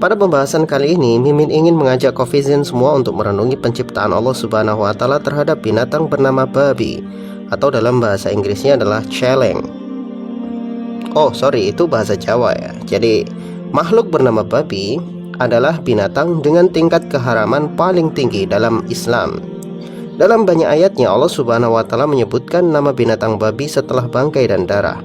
pada pembahasan kali ini, Mimin ingin mengajak Coffeezen semua untuk merenungi penciptaan Allah Subhanahu wa Ta'ala terhadap binatang bernama babi, atau dalam bahasa Inggrisnya adalah celeng. Oh, sorry, itu bahasa Jawa ya. Jadi, makhluk bernama babi adalah binatang dengan tingkat keharaman paling tinggi dalam Islam. Dalam banyak ayatnya, Allah Subhanahu wa Ta'ala menyebutkan nama binatang babi setelah bangkai dan darah.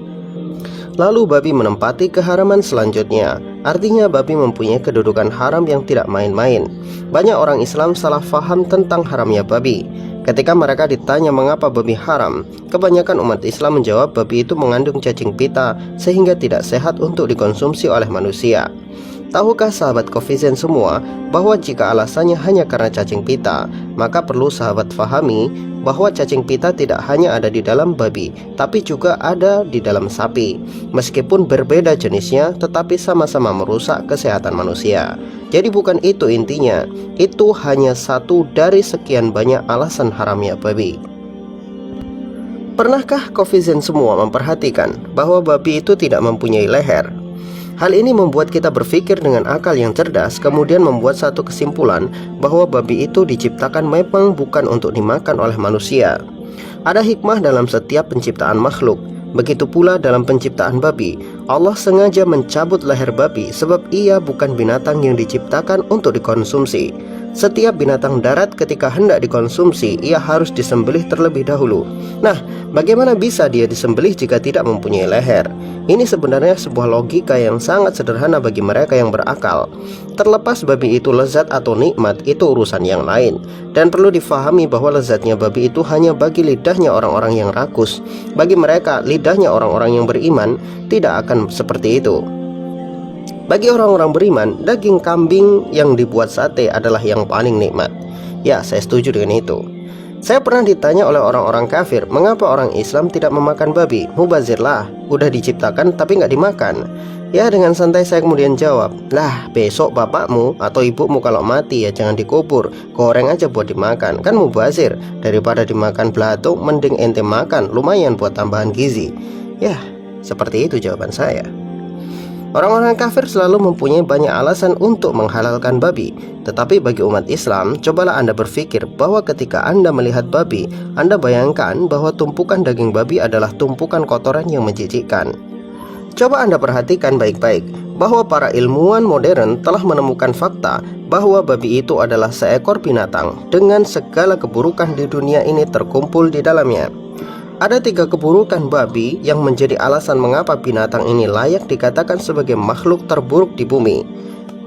Lalu babi menempati keharaman selanjutnya. Artinya babi mempunyai kedudukan haram yang tidak main-main. Banyak orang Islam salah faham tentang haramnya babi. Ketika mereka ditanya mengapa babi haram, kebanyakan umat Islam menjawab babi itu mengandung cacing pita sehingga tidak sehat untuk dikonsumsi oleh manusia. Tahukah sahabat Coffeezen semua bahwa jika alasannya hanya karena cacing pita, maka perlu sahabat fahami bahwa cacing pita tidak hanya ada di dalam babi, tapi juga ada di dalam sapi. Meskipun berbeda jenisnya, tetapi sama-sama merusak kesehatan manusia. Jadi bukan itu intinya, itu hanya satu dari sekian banyak alasan haramnya babi. Pernahkah Coffeezen semua memperhatikan bahwa babi itu tidak mempunyai leher? Hal ini membuat kita berpikir dengan akal yang cerdas, kemudian membuat satu kesimpulan bahwa babi itu diciptakan memang bukan untuk dimakan oleh manusia. Ada hikmah dalam setiap penciptaan makhluk. Begitu pula dalam penciptaan babi, Allah sengaja mencabut leher babi sebab ia bukan binatang yang diciptakan untuk dikonsumsi. Setiap binatang darat ketika hendak dikonsumsi, ia harus disembelih terlebih dahulu. Nah, bagaimana bisa dia disembelih jika tidak mempunyai leher? Ini sebenarnya sebuah logika yang sangat sederhana bagi mereka yang berakal. Terlepas babi itu lezat atau nikmat, itu urusan yang lain. Dan perlu difahami bahwa lezatnya babi itu hanya bagi lidahnya orang-orang yang rakus. Bagi mereka, lidahnya orang-orang yang beriman tidak akan seperti itu. Bagi orang-orang beriman, daging kambing yang dibuat sate adalah yang paling nikmat. Ya, saya setuju dengan itu. Saya pernah ditanya oleh orang-orang kafir, mengapa orang Islam tidak memakan babi? Mubazir lah, udah diciptakan tapi nggak dimakan. Ya, dengan santai saya kemudian jawab, lah besok bapakmu atau ibumu kalau mati ya jangan dikubur, goreng aja buat dimakan. Kan mubazir, daripada dimakan belatung mending ente makan, lumayan buat tambahan gizi. Ya, seperti itu jawaban saya. Orang-orang kafir selalu mempunyai banyak alasan untuk menghalalkan babi. Tetapi bagi umat Islam, cobalah Anda berpikir bahwa ketika Anda melihat babi, Anda bayangkan bahwa tumpukan daging babi adalah tumpukan kotoran yang menjijikkan. Coba Anda perhatikan baik-baik bahwa para ilmuwan modern telah menemukan fakta bahwa babi itu adalah seekor binatang dengan segala keburukan di dunia ini terkumpul di dalamnya. Ada 3 keburukan babi yang menjadi alasan mengapa binatang ini layak dikatakan sebagai makhluk terburuk di bumi.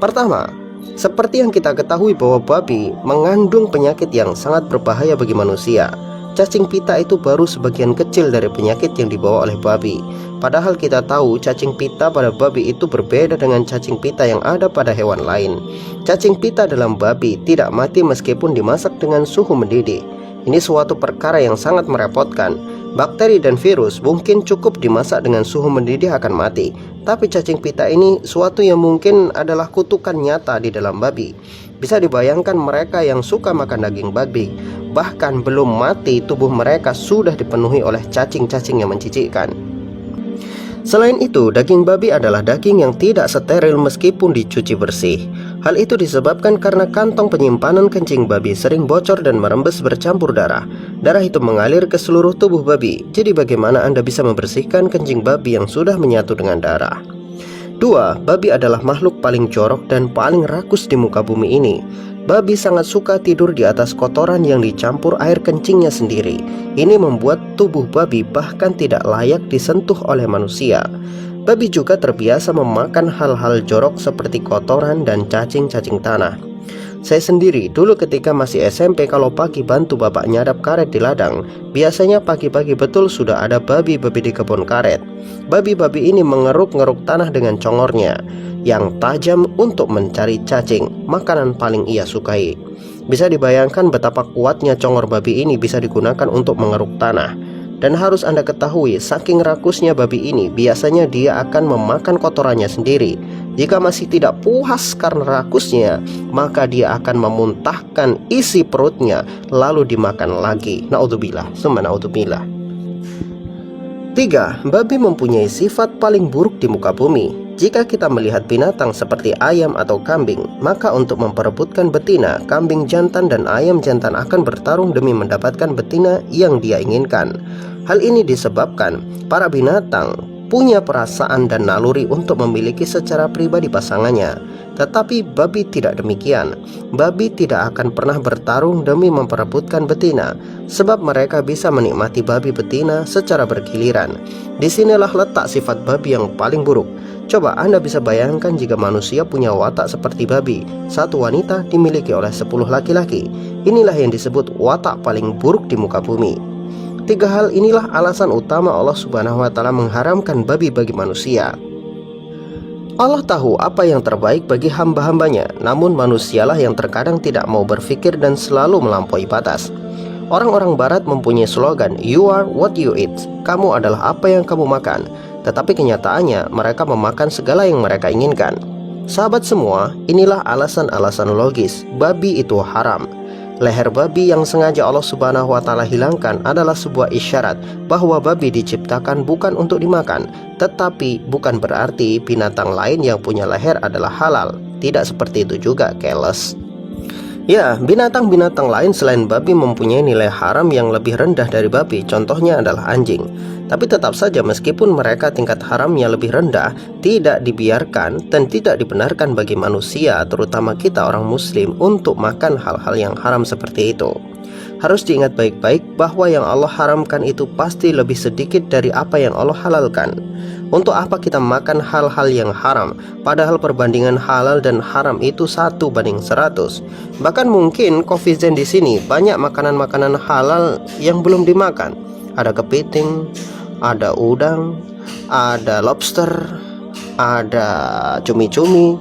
Pertama, seperti yang kita ketahui bahwa babi mengandung penyakit yang sangat berbahaya bagi manusia. Cacing pita itu baru sebagian kecil dari penyakit yang dibawa oleh babi. Padahal kita tahu cacing pita pada babi itu berbeda dengan cacing pita yang ada pada hewan lain. Cacing pita dalam babi tidak mati meskipun dimasak dengan suhu mendidih. Ini suatu perkara yang sangat merepotkan. Bakteri dan virus mungkin cukup dimasak dengan suhu mendidih akan mati. Tapi cacing pita ini suatu yang mungkin adalah kutukan nyata di dalam babi. Bisa dibayangkan mereka yang suka makan daging babi, bahkan belum mati tubuh mereka sudah dipenuhi oleh cacing-cacing yang menjijikkan. Selain itu, daging babi adalah daging yang tidak steril meskipun dicuci bersih. Hal itu disebabkan karena kantong penyimpanan kencing babi sering bocor dan merembes bercampur darah. Darah itu mengalir ke seluruh tubuh babi. Jadi bagaimana Anda bisa membersihkan kencing babi yang sudah menyatu dengan darah? 2. Babi adalah makhluk paling jorok dan paling rakus di muka bumi ini. Babi sangat suka tidur di atas kotoran yang dicampur air kencingnya sendiri. Ini membuat tubuh babi bahkan tidak layak disentuh oleh manusia. Babi juga terbiasa memakan hal-hal jorok seperti kotoran dan cacing-cacing tanah. Saya sendiri dulu ketika masih SMP, kalau pagi bantu bapak nyadap karet di ladang, biasanya pagi-pagi betul sudah ada babi-babi di kebun karet. Babi-babi ini mengeruk-ngeruk tanah dengan congornya yang tajam untuk mencari cacing, makanan paling ia sukai. Bisa dibayangkan betapa kuatnya congor babi ini bisa digunakan untuk mengeruk tanah. Dan harus Anda ketahui, saking rakusnya babi ini, biasanya dia akan memakan kotorannya sendiri. Jika masih tidak puas karena rakusnya, maka dia akan memuntahkan isi perutnya lalu dimakan lagi. Naudzubillah, summa naudzubillah. 3. Babi mempunyai sifat paling buruk di muka bumi. Jika kita melihat binatang seperti ayam atau kambing, maka untuk memperebutkan betina, kambing jantan dan ayam jantan akan bertarung demi mendapatkan betina yang dia inginkan. Hal ini disebabkan para binatang punya perasaan dan naluri untuk memiliki secara pribadi pasangannya. Tetapi babi tidak demikian. Babi tidak akan pernah bertarung demi memperebutkan betina, sebab mereka bisa menikmati babi betina secara bergiliran. Disinilah letak sifat babi yang paling buruk. Coba Anda bisa bayangkan jika manusia punya watak seperti babi. Satu wanita dimiliki oleh 10 laki-laki. Inilah yang disebut watak paling buruk di muka bumi. 3 hal inilah alasan utama Allah Subhanahu wa Ta'ala mengharamkan babi bagi manusia. Allah tahu apa yang terbaik bagi hamba-hambanya, namun manusialah yang terkadang tidak mau berpikir dan selalu melampaui batas. Orang-orang barat mempunyai slogan, "You are what you eat." Kamu adalah apa yang kamu makan. Tetapi kenyataannya mereka memakan segala yang mereka inginkan. Sahabat semua, inilah alasan-alasan logis babi itu haram. Leher babi yang sengaja Allah Subhanahu wa Ta'ala hilangkan adalah sebuah isyarat bahwa babi diciptakan bukan untuk dimakan. Tetapi bukan berarti binatang lain yang punya leher adalah halal. Tidak seperti itu juga, keles. Ya, binatang-binatang lain selain babi mempunyai nilai haram yang lebih rendah dari babi. Contohnya adalah anjing. Tapi tetap saja meskipun mereka tingkat haramnya lebih rendah, tidak dibiarkan dan tidak dibenarkan bagi manusia, terutama kita orang muslim, untuk makan hal-hal yang haram seperti itu. Harus diingat baik-baik bahwa yang Allah haramkan itu pasti lebih sedikit dari apa yang Allah halalkan. Untuk apa kita makan hal-hal yang haram, padahal perbandingan halal dan haram itu 1:100. Bahkan mungkin Coffee Zen di sini banyak makanan-makanan halal yang belum dimakan. Ada kepiting, ada udang, ada lobster, ada cumi-cumi,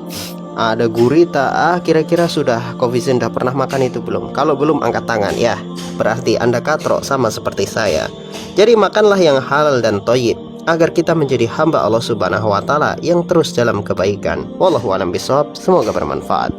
ada gurita. Kira-kira sudah Coffee Zen udah pernah makan itu belum? Kalau belum, angkat tangan ya. Berarti Anda katrok sama seperti saya. Jadi makanlah yang halal dan thayyib, agar kita menjadi hamba Allah Subhanahu wa Ta'ala yang terus dalam kebaikan. Wallahu a'lam bishawab. Semoga bermanfaat.